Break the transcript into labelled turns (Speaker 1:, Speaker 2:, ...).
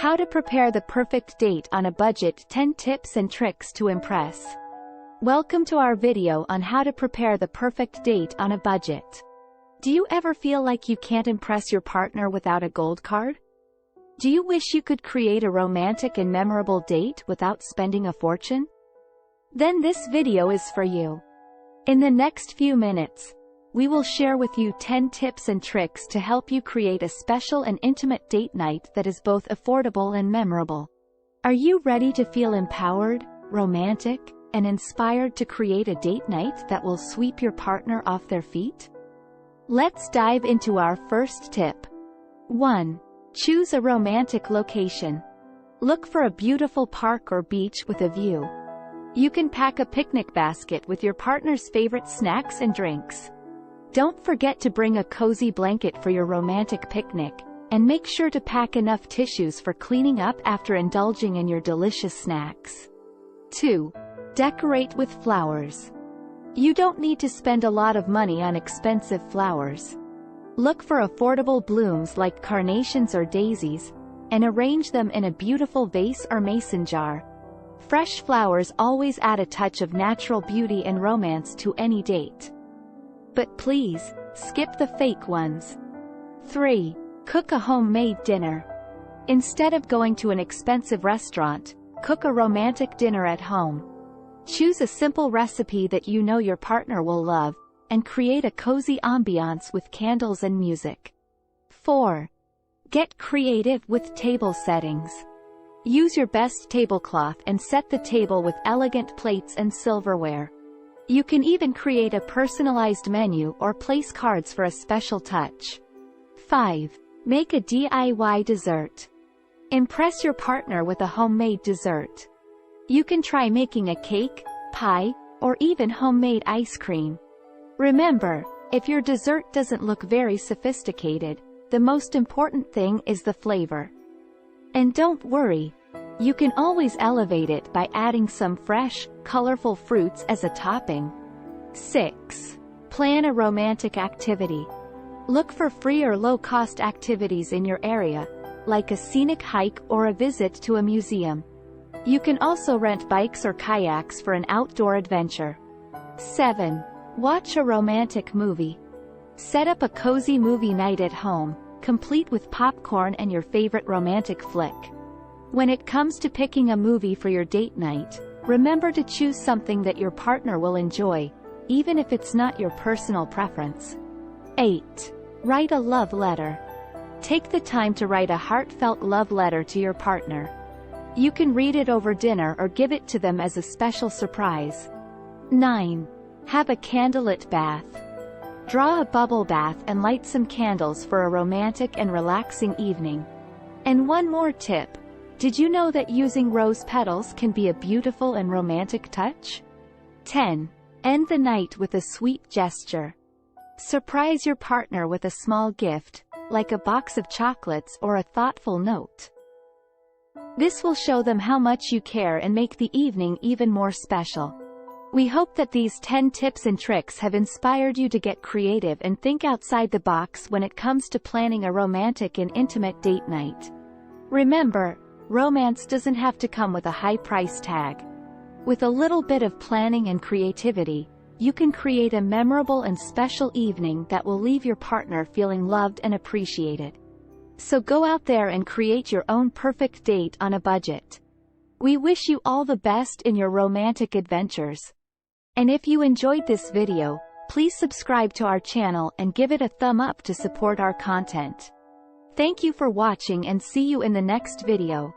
Speaker 1: How to prepare the perfect date on a budget. 10 tips and tricks to impress. Welcome to our video on how to prepare the perfect date on a budget. Do you ever feel like you can't impress your partner without a gold card? Do you wish you could create a romantic and memorable date without spending a fortune? Then this video is for you. In the next few minutes, we will share with you 10 tips and tricks to help you create a special and intimate date night that is both affordable and memorable. Are you ready to feel empowered, romantic, and inspired to create a date night that will sweep your partner off their feet? Let's dive into our first tip. 1. Choose a romantic location. Look for a beautiful park or beach with a view. You can pack a picnic basket with your partner's favorite snacks and drinks. Don't forget to bring a cozy blanket for your romantic picnic, and make sure to pack enough tissues for cleaning up after indulging in your delicious snacks. 2. Decorate with flowers. You don't need to spend a lot of money on expensive flowers. Look for affordable blooms like carnations or daisies, and arrange them in a beautiful vase or mason jar. Fresh flowers always add a touch of natural beauty and romance to any date. But please, skip the fake ones. 3. Cook a homemade dinner. Instead of going to an expensive restaurant, cook a romantic dinner at home. Choose a simple recipe that you know your partner will love, and create a cozy ambiance with candles and music. 4. Get creative with table settings. Use your best tablecloth and set the table with elegant plates and silverware. You can even create a personalized menu or place cards for a special touch. 5. Make a DIY dessert. Impress your partner with a homemade dessert. You can try making a cake, pie, or even homemade ice cream. Remember, if your dessert doesn't look very sophisticated, the most important thing is the flavor. And don't worry, you can always elevate it by adding some fresh, colorful fruits as a topping. 6. Plan a romantic activity. Look for free or low-cost activities in your area, like a scenic hike or a visit to a museum. You can also rent bikes or kayaks for an outdoor adventure. 7. Watch a romantic movie. Set up a cozy movie night at home, complete with popcorn and your favorite romantic flick. When it comes to picking a movie for your date night, remember to choose something that your partner will enjoy, even if it's not your personal preference. 8. Write a love letter. Take the time to write a heartfelt love letter to your partner. You can read it over dinner or give it to them as a special surprise. 9. Have a candlelit bath. Draw a bubble bath and light some candles for a romantic and relaxing evening. And one more tip. Did you know that using rose petals can be a beautiful and romantic touch? 10. End the night with a sweet gesture. Surprise your partner with a small gift, like a box of chocolates or a thoughtful note. This will show them how much you care and make the evening even more special. We hope that these 10 tips and tricks have inspired you to get creative and think outside the box when it comes to planning a romantic and intimate date night. Remember, romance doesn't have to come with a high price tag. With a little bit of planning and creativity, you can create a memorable and special evening that will leave your partner feeling loved and appreciated. So go out there and create your own perfect date on a budget. We wish you all the best in your romantic adventures. And if you enjoyed this video, please subscribe to our channel and give it a thumb up to support our content. Thank you for watching and see you in the next video.